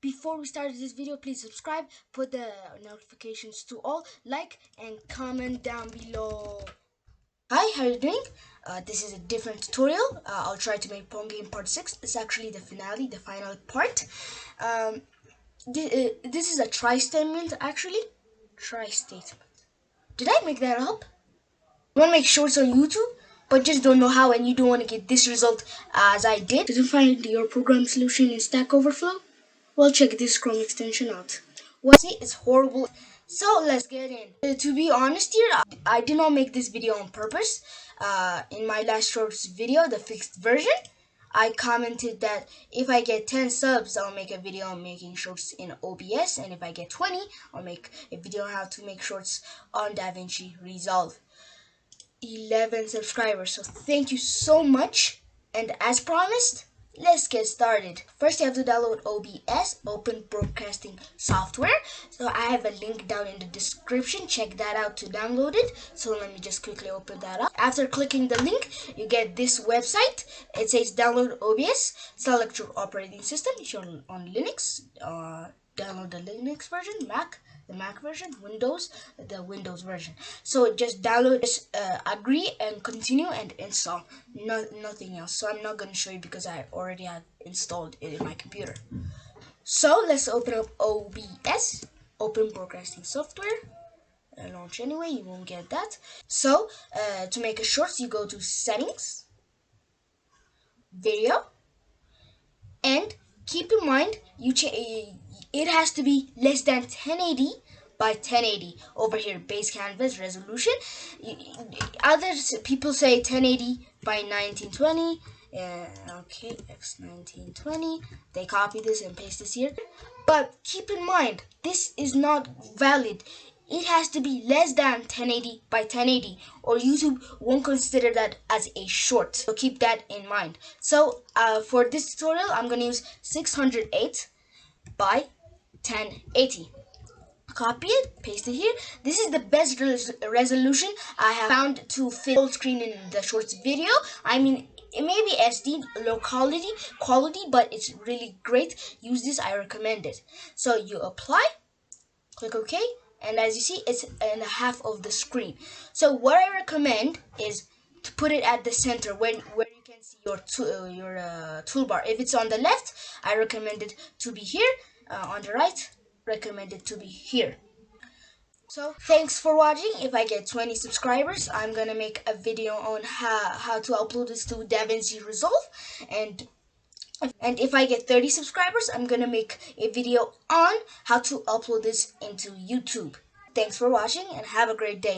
Before we start this video, please subscribe, put the notifications to all, like, and comment down below. Hi, how are you doing? This is a different tutorial. I'll try to make Pong Game Part 6. It's actually the finale, the final part. This is a tri-statement, actually. Tri-statement. Did I make that up? You want to make shorts on YouTube, but just don't know how, and you don't want to get this result as I did? Didn't find your program solution in Stack Overflow? Well, check this Chrome extension out. What see, it's horrible. So let's get in. To be honest here, I did not make this video on purpose. In my last shorts video, the fixed version, I commented that if I get 10 subs, I'll make a video on making shorts in OBS, and if I get 20, I'll make a video on how to make shorts on DaVinci Resolve. 11 subscribers, so thank you so much, and as promised, let's get started. First, you have to download OBS, Open Broadcasting Software. So I have a link down in the description. Check that out to download it. So let me just quickly open that up. After clicking the link, you get this website. It says download OBS, select your operating system. If you're on Linux, download the Linux version, the Mac version, Windows, the Windows version. So just download this, agree and continue and install. Nothing else. So I'm not going to show you because I already had installed it in my computer. So let's open up OBS, Open Broadcasting Software. Launch anyway, you won't get that. So to make a shorts, you go to Settings, Video, and keep in mind it has to be less than 1080 by 1080 over here. Base canvas resolution. Others people say 1080 by 1920. Okay, x1920. They copy this and paste this here, but keep in mind this is not valid. It has to be less than 1080 by 1080 or YouTube won't consider that as a short. So keep that in mind. So for this tutorial, I'm going to use 608 by 1080. Copy it, paste it here. This is the best resolution I have found to fit full screen in the shorts video. I mean, it may be SD, low quality, but it's really great. Use this, I recommend it. So you apply, click OK, and as you see, it's in half of the screen. So what I recommend is to put it at the center where you can see your toolbar. If it's on the left, I recommend it to be here. On the right, recommend it to be here. So thanks for watching. If I get 20 subscribers, I'm gonna make a video on how to upload this to DaVinci Resolve, and if I get 30 subscribers, I'm gonna make a video on how to upload this into YouTube. Thanks for watching and have a great day.